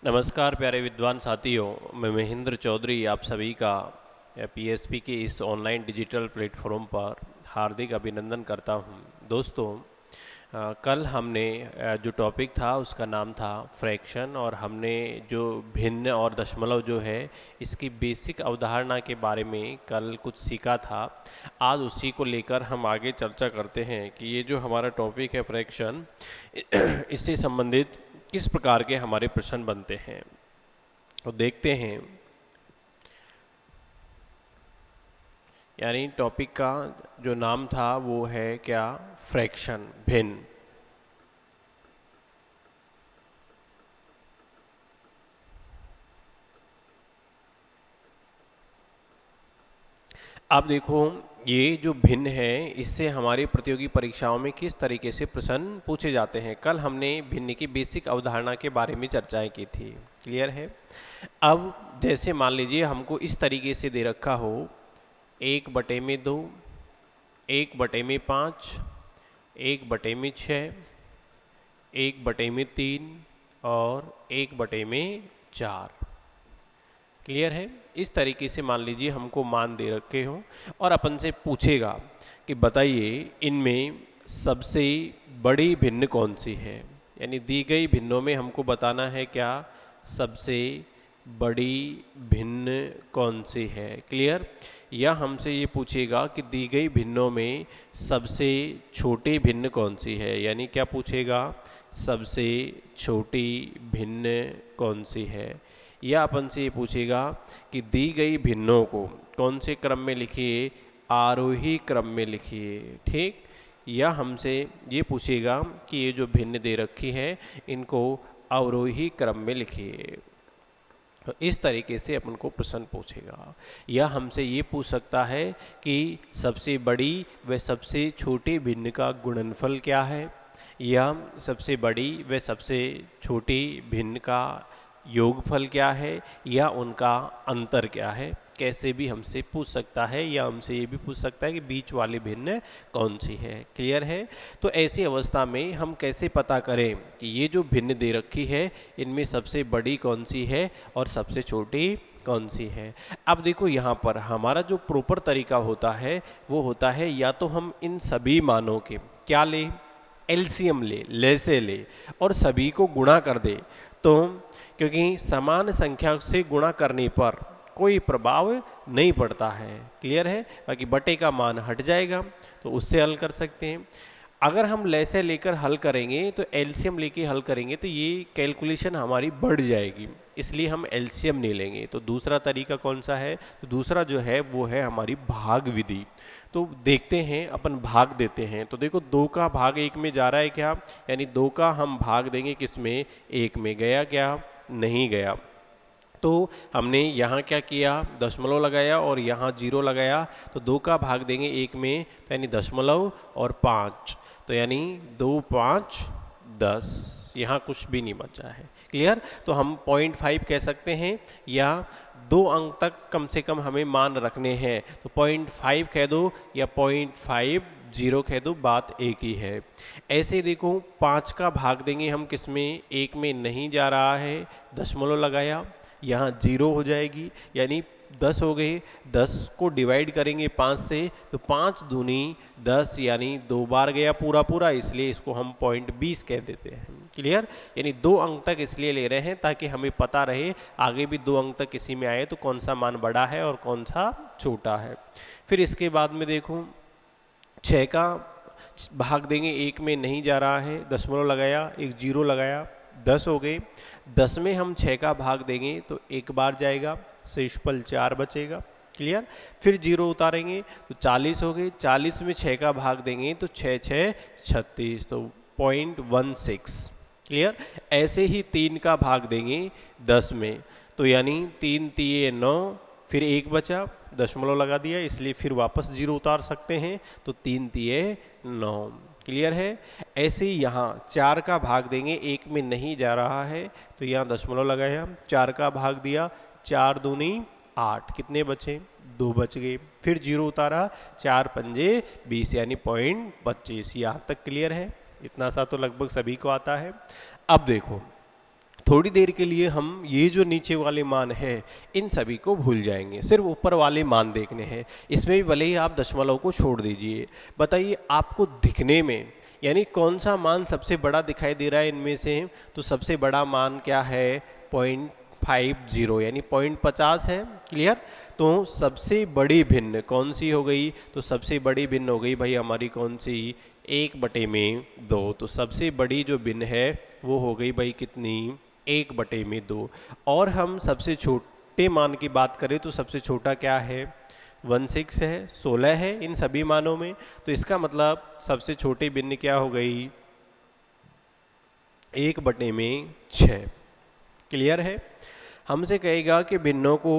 नमस्कार प्यारे विद्वान साथियों, मैं महेंद्र चौधरी आप सभी का पीएसपी के इस ऑनलाइन डिजिटल प्लेटफॉर्म पर हार्दिक अभिनंदन करता हूं। दोस्तों, कल हमने जो टॉपिक था उसका नाम था फ्रैक्शन, और हमने जो भिन्न और दशमलव जो है इसकी बेसिक अवधारणा के बारे में कल कुछ सीखा था। आज उसी को लेकर हम आगे चर्चा करते हैं कि ये जो हमारा टॉपिक है फ्रैक्शन, इससे संबंधित किस प्रकार के हमारे प्रश्न बनते हैं। तो देखते हैं, यानी टॉपिक का जो नाम था वो है क्या, फ्रैक्शन, भिन्न। अब देखो, ये जो भिन्न है इससे हमारी प्रतियोगी परीक्षाओं में किस तरीके से प्रश्न पूछे जाते हैं। कल हमने भिन्न की बेसिक अवधारणा के बारे में चर्चाएं की थी, क्लियर है। अब जैसे मान लीजिए हमको इस तरीके से दे रखा हो, 1/2, 1/5, 1/6, 1/3 और 1/4, क्लियर है। इस तरीके से मान लीजिए हमको मान दे रखे हो और अपन से पूछेगा कि बताइए इनमें सबसे बड़ी भिन्न कौन सी है। यानी दी गई भिन्नों में हमको बताना है क्या, सबसे बड़ी भिन्न कौन सी है, क्लियर। या हमसे ये पूछेगा कि दी गई भिन्नों में सबसे छोटी भिन्न कौन सी है। यानी क्या पूछेगा, सबसे छोटी भिन्न कौन सी है। या अपन से ये पूछेगा कि दी गई भिन्नों को कौन से क्रम में लिखिए, आरोही क्रम में लिखिए, ठीक। या हमसे ये पूछेगा कि ये जो भिन्न दे रखी है इनको अवरोही क्रम में लिखिए। तो इस तरीके से अपन को प्रश्न पूछेगा। या हमसे ये पूछ सकता है कि सबसे बड़ी व सबसे छोटी भिन्न का गुणनफल क्या है, या सबसे बड़ी व सबसे छोटी भिन्न का योगफल क्या है, या उनका अंतर क्या है। कैसे भी हमसे पूछ सकता है। या हमसे ये भी पूछ सकता है कि बीच वाली भिन्न कौन सी है, क्लियर है। तो ऐसी अवस्था में हम कैसे पता करें कि ये जो भिन्न दे रखी है इनमें सबसे बड़ी कौन सी है और सबसे छोटी कौन सी है। अब देखो यहाँ पर हमारा जो प्रॉपर तरीका होता है वो होता है, या तो हम इन सभी मानों के क्या ले, एलसीएम ले से ले और सभी को गुणा कर दे। तो क्योंकि समान संख्या से गुणा करने पर कोई प्रभाव नहीं पड़ता है, क्लियर है। बाकी बटे का मान हट जाएगा तो उससे हल कर सकते हैं। अगर हम ले से लेकर हल करेंगे तो एलसीएम लेके हल करेंगे तो ये कैलकुलेशन हमारी बढ़ जाएगी, इसलिए हम एलसीएम नहीं लेंगे। तो दूसरा तरीका कौन सा है, तो दूसरा जो है वो है हमारी भाग विधि। तो देखते हैं, अपन भाग देते हैं। तो देखो 2 का भाग 1 में जा रहा है क्या, यानी 2 का हम भाग देंगे किस में, 1 में। गया क्या, नहीं गया। तो हमने यहाँ क्या किया, दशमलव लगाया और यहाँ 0 लगाया। तो 2 का भाग देंगे 1 में, यानी दशमलव और 5, तो यानी 2, 5, 10। यहाँ कुछ भी नहीं बचा है, क्लियर। तो हम 0.5 कह सकते हैं, या 2 अंक तक कम से कम हमें मान रखने हैं। तो 0.5 कह दो या 0.50 कह दो, बात एक ही है। ऐसे देखो 5 का भाग देंगे हम किस में, 1 में नहीं जा रहा है, दशमलव लगाया, यहाँ 0 हो जाएगी, यानी 10 हो गए। 10 को डिवाइड करेंगे 5 से, तो 5 दूनी 10, यानी 2 बार गया पूरा पूरा, इसलिए इसको हम 0.20 कह देते हैं, क्लियर। यानी 2 अंक तक इसलिए ले रहे हैं ताकि हमें पता रहे आगे भी 2 अंक तक किसी में आए तो कौन सा मान बड़ा है और कौन सा छोटा है। फिर इसके बाद में देखो 6 का भाग देंगे, 1 में नहीं जा रहा है, दशमलव लगाया, एक 0 लगाया, 10 हो गए। 10 में हम 6 का भाग देंगे तो एक बार जाएगा, शेषफल 4 बचेगा, क्लियर। फिर 0 उतारेंगे तो 40 हो गए। 40 में 6 का भाग देंगे तो 6 6 36, तो 0.16, क्लियर। ऐसे ही 3 का भाग देंगे 10 में, तो यानी 3 तिये 9, फिर 1 बचा, दशमलव लगा दिया, इसलिए फिर वापस 0 उतार सकते हैं, तो 3 तिये 9, क्लियर है। ऐसे ही यहाँ 4 का भाग देंगे, 1 में नहीं जा रहा है तो यहाँ दशमलव लगाया, 4 का भाग दिया, 4 दूनी 8, कितने बचे, 2 बच गए। फिर 0 उतारा, 4 पंजे 20, यानी 0.25। यहाँ तक क्लियर है, इतना सा तो लगभग सभी को आता है। अब देखो थोड़ी देर के लिए हम ये जो नीचे वाले मान है इन सभी को भूल जाएंगे, सिर्फ ऊपर वाले मान देखने हैं। इसमें भी भले ही आप दशमलव को छोड़ दीजिए। बताइए आपको दिखने में यानी कौन सा मान सबसे बड़ा दिखाई दे रहा है इनमें से? तो सबसे बड़ा मान क्या है? 0.50 यानी 0.50 है। क्लियर? तो सबसे बड़ी भिन्न कौन सी हो गई? तो सबसे बड़ी भिन्न हो गई भाई हमारी कौन सी? 1/2। तो सबसे बड़ी जो भिन्न है वो हो गई भाई कितनी? 1/2। और हम सबसे छोटे मान की बात करें तो सबसे छोटा क्या है? 16 है, 16 है इन सभी मानों में। तो इसका मतलब सबसे छोटी भिन्न क्या हो गई? 1/6। क्लियर है? हमसे कहेगा कि भिन्नों को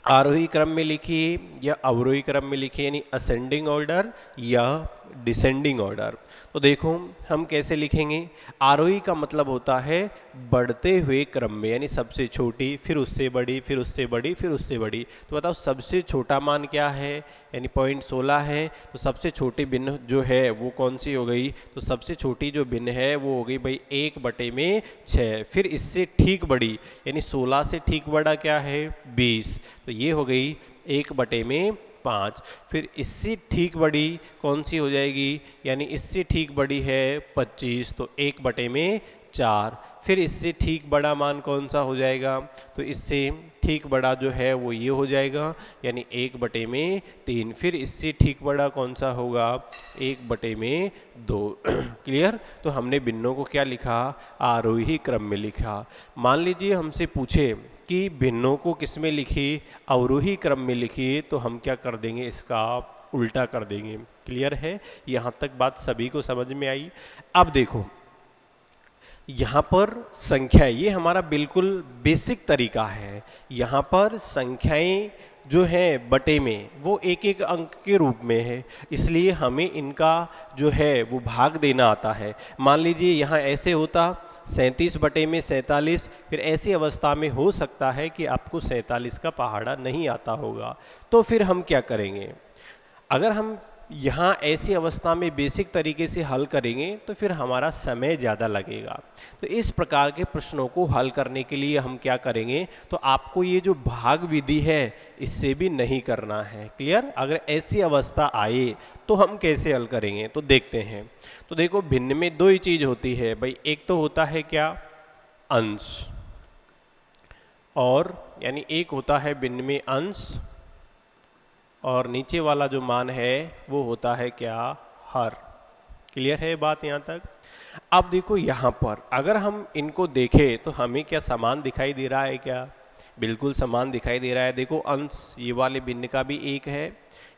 आरोही क्रम में लिखिए या अवरोही क्रम में लिखिए, यानी असेंडिंग ऑर्डर या डिसेंडिंग ऑर्डर। तो देखो हम कैसे लिखेंगे। आरोही का मतलब होता है बढ़ते हुए क्रम में, यानी सबसे छोटी, फिर उससे बड़ी, फिर उससे बड़ी, फिर उससे बड़ी। तो बताओ सबसे छोटा मान क्या है? यानी 0.16 है। तो सबसे छोटी भिन्न जो है वो कौन सी हो गई? तो सबसे छोटी जो भिन्न है वो हो गई भाई 1/6। फिर इससे ठीक बड़ी यानी 16 से ठीक बड़ा क्या है? 20। तो ये हो गई 1/5। फिर इससे ठीक बड़ी कौन सी हो जाएगी? यानी इससे ठीक बड़ी है 25। तो 1/4। फिर इससे ठीक बड़ा मान कौन सा हो जाएगा? तो इससे ठीक बड़ा जो है वो ये हो जाएगा, यानी 1/3। फिर इससे ठीक बड़ा कौन सा होगा? 1/2। क्लियर? तो हमने भिन्नों को क्या लिखा? आरोही क्रम में लिखा। मान लीजिए हमसे पूछे कि भिन्नों को किस में लिखी? अवरोही क्रम में लिखिए। तो हम क्या कर देंगे? इसका उल्टा कर देंगे। क्लियर है? यहाँ तक बात सभी को समझ में आई? अब देखो यहाँ पर संख्या, ये हमारा बिल्कुल बेसिक तरीका है। यहाँ पर संख्याएं जो है बटे में वो एक एक अंक के रूप में है, इसलिए हमें इनका जो है वो भाग देना आता है। मान लीजिए यहाँ ऐसे होता 37/47। फिर ऐसी अवस्था में हो सकता है कि आपको 47 का पहाड़ा नहीं आता होगा। तो फिर हम क्या करेंगे? अगर हम यहाँ ऐसी अवस्था में बेसिक तरीके से हल करेंगे तो फिर हमारा समय ज़्यादा लगेगा। तो इस प्रकार के प्रश्नों को हल करने के लिए हम क्या करेंगे? तो आपको ये जो भाग विधि है इससे भी नहीं करना है। क्लियर? अगर ऐसी अवस्था आए तो हम कैसे हल करेंगे तो देखते हैं। तो देखो भिन्न में दो ही चीज़ होती है भाई, एक तो होता है क्या? अंश, और यानी एक होता है भिन्न में अंश, और नीचे वाला जो मान है वो होता है क्या? हर। क्लियर है बात यहाँ तक? अब देखो यहाँ पर अगर हम इनको देखें तो हमें क्या समान दिखाई दे रहा है क्या? बिल्कुल समान दिखाई दे रहा है। देखो अंश ये वाले भिन्न का भी एक है,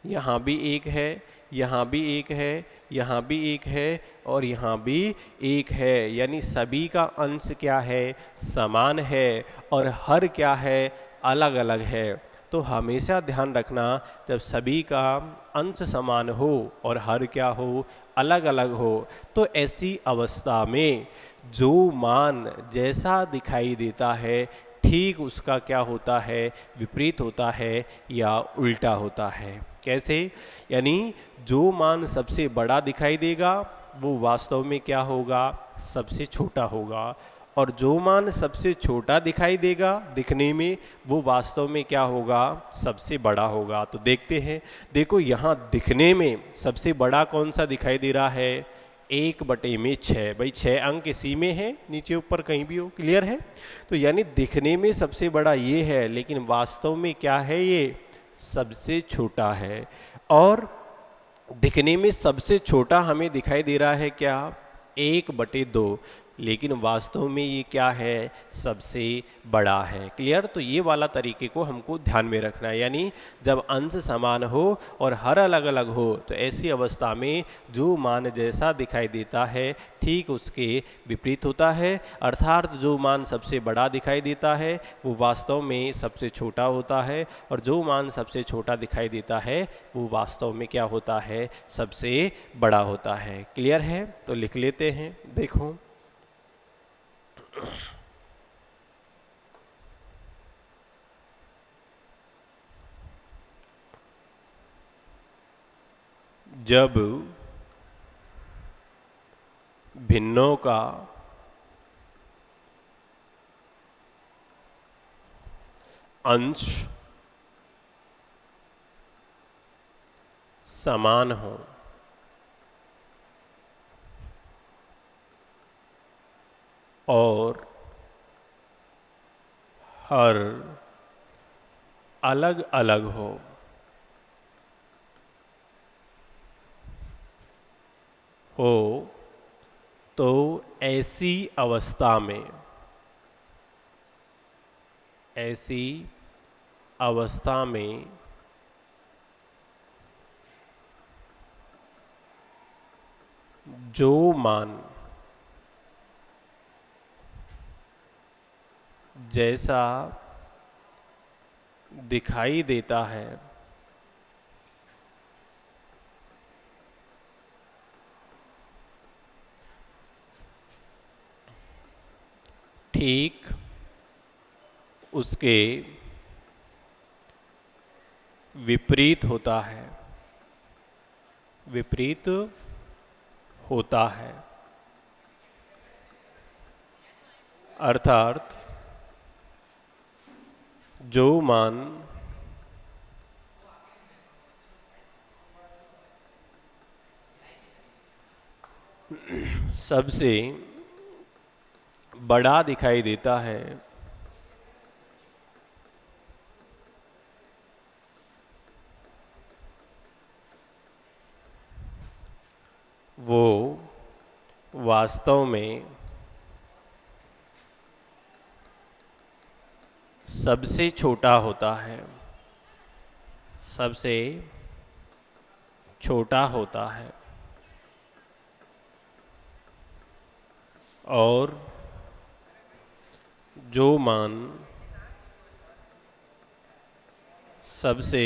यहाँ भी एक है, यहाँ भी एक है, यहाँ भी एक है, और यहाँ भी एक है। यानी सभी का अंश क्या है? समान है, और हर क्या है? अलग अलग है। तो हमेशा ध्यान रखना, जब सभी का अंश समान हो और हर क्या हो? अलग अलग हो, तो ऐसी अवस्था में जो मान जैसा दिखाई देता है ठीक उसका क्या होता है? विपरीत होता है या उल्टा होता है। कैसे? यानी जो मान सबसे बड़ा दिखाई देगा वो वास्तव में क्या होगा? सबसे छोटा होगा, और जो मान सबसे छोटा दिखाई देगा दिखने में वो वास्तव में क्या होगा? सबसे बड़ा होगा। तो देखते हैं। देखो यहाँ दिखने में सबसे बड़ा कौन सा दिखाई दे रहा है? 1/6। भाई 6 अंक इसी में है, नीचे ऊपर कहीं भी हो। क्लियर है? तो यानी दिखने में सबसे बड़ा ये है, लेकिन वास्तव में क्या है? ये सबसे छोटा है। और दिखने में सबसे छोटा हमें दिखाई दे रहा है क्या? 1/2, लेकिन वास्तव में ये क्या है? सबसे बड़ा है। क्लियर? तो ये वाला तरीके को हमको ध्यान में रखना है। यानी जब अंश समान हो और हर अलग अलग हो तो ऐसी अवस्था में जो मान जैसा दिखाई देता है ठीक उसके विपरीत होता है, अर्थात जो मान सबसे बड़ा दिखाई देता है वो वास्तव में सबसे छोटा होता है, और जो मान सबसे छोटा दिखाई देता है वो वास्तव में क्या होता है? सबसे बड़ा होता है। क्लियर है? तो लिख लेते हैं। देखो जब भिन्नों का अंश समान हो और हर अलग अलग हो तो ऐसी अवस्था में जो मान जैसा दिखाई देता है ठीक उसके विपरीत होता है अर्थात जो मान सबसे बड़ा दिखाई देता है वो वास्तव में सबसे छोटा होता है और जो मान सबसे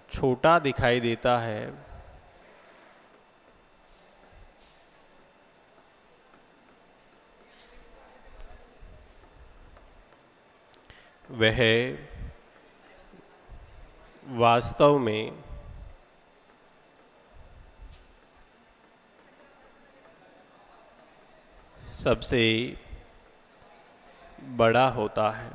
छोटा दिखाई देता है वह वास्तव में सबसे बड़ा होता है।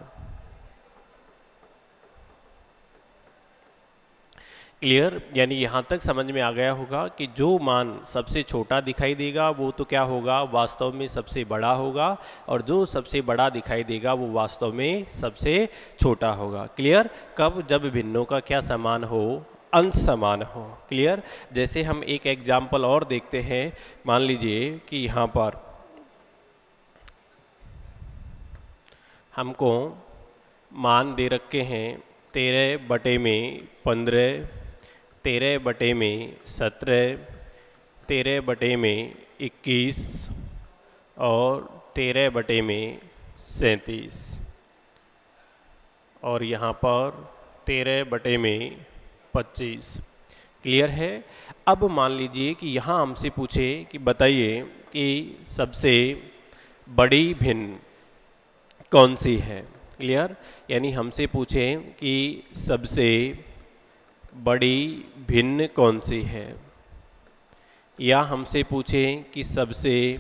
क्लियर? यानी यहाँ तक समझ में आ गया होगा कि जो मान सबसे छोटा दिखाई देगा वो तो क्या होगा, वास्तव में सबसे बड़ा होगा, और जो सबसे बड़ा दिखाई देगा वो वास्तव में सबसे छोटा होगा। क्लियर? कब? जब भिन्नों का क्या समान हो, अंश समान हो। क्लियर? जैसे हम एक एग्जाम्पल और देखते हैं। मान लीजिए कि यहाँ पर हमको मान दे रखे हैं 13/15, 13/17, 13/21 और 13/37, और यहाँ पर 13/25। क्लियर है? अब मान लीजिए कि यहाँ हमसे पूछे कि बताइए कि सबसे बड़ी भिन्न कौन सी है। क्लियर? यानी हमसे पूछें कि सबसे बड़ी भिन्न कौन सी है, या हमसे पूछें कि सबसे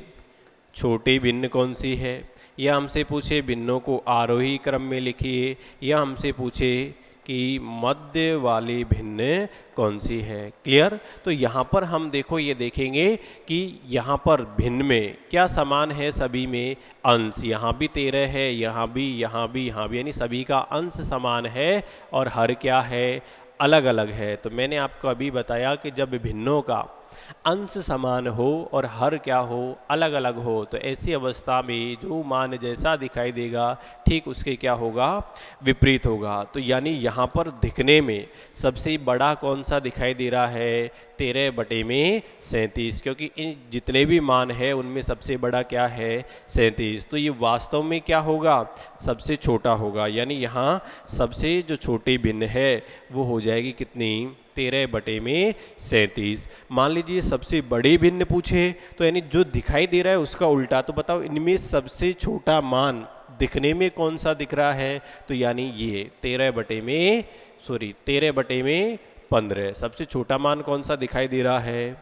छोटी भिन्न कौन सी है, या हमसे पूछे भिन्नों को आरोही क्रम में लिखिए, या हमसे पूछे कि मध्य वाली भिन्न कौन सी है। क्लियर? तो यहाँ पर हम देखो ये देखेंगे कि यहाँ पर भिन्न में क्या समान है, सभी में अंश। यहाँ भी 13 है, यहाँ भी, यहाँ भी, यहाँ भी, यानी सभी का अंश समान है और हर क्या है, अलग अलग है। तो मैंने आपको अभी बताया कि जब भिन्नों का अंश समान हो और हर क्या हो, अलग अलग हो, तो ऐसी अवस्था में जो मान जैसा दिखाई देगा ठीक उसके क्या होगा, विपरीत होगा। तो यानी यहाँ पर दिखने में सबसे बड़ा कौन सा दिखाई दे रहा है, 13/37, क्योंकि इन जितने भी मान है उनमें सबसे बड़ा क्या है, 37। तो ये वास्तव में क्या होगा, सबसे छोटा होगा। यानी यहाँ सबसे जो छोटी भिन्न है वो हो जाएगी कितनी, 13/37। मान लीजिए सबसे बड़ी भिन्न पूछे तो यानी जो दिखाई दे रहा है उसका उल्टा। तो बताओ इनमें सबसे छोटा मान दिखने में कौन सा दिख रहा है, तो यानी ये 13/15। सबसे छोटा मान कौन सा दिखाई दे रहा है,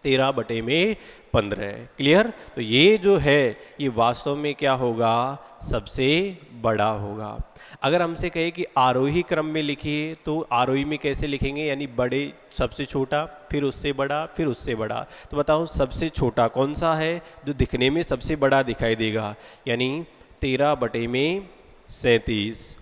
13/15। क्लियर? तो ये जो है ये वास्तव में क्या होगा, सबसे बड़ा होगा। अगर हमसे कहे कि आरोही क्रम में लिखिए तो आरोही में कैसे लिखेंगे, यानी बड़े सबसे छोटा, फिर उससे बड़ा, फिर उससे बड़ा। तो बताओ सबसे छोटा कौन सा है जो दिखने में सबसे बड़ा दिखाई देगा, यानी 13/37।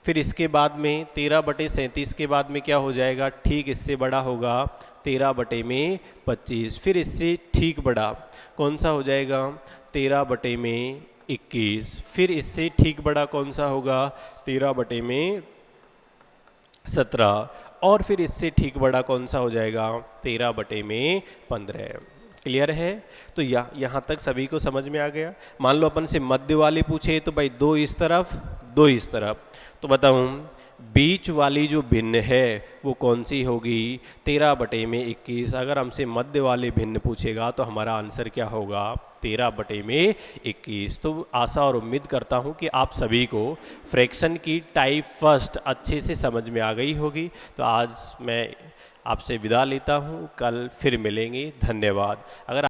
फिर इसके बाद में 13/37 के बाद में क्या हो जाएगा, ठीक इससे बड़ा होगा 13/25। फिर इससे ठीक बड़ा कौन सा हो जाएगा, 13/21। फिर इससे ठीक बड़ा कौन सा होगा, 13/17। और फिर इससे ठीक बड़ा कौन सा हो जाएगा, 13/15। क्लियर है? तो यहाँ तक सभी को समझ में आ गया। मान लो अपन से मध्य वाले पूछे तो भाई 2 इस तरफ 2 इस तरफ, तो बताऊं बीच वाली जो भिन्न है वो कौन सी होगी, 13/21। अगर हमसे मध्य वाले भिन्न पूछेगा तो हमारा आंसर क्या होगा, 13/21। तो आशा और उम्मीद करता हूँ कि आप सभी को फ्रैक्शन की टाइप फर्स्ट अच्छे से समझ में आ गई होगी। तो आज मैं आपसे विदा लेता हूँ, कल फिर मिलेंगे। धन्यवाद। अगर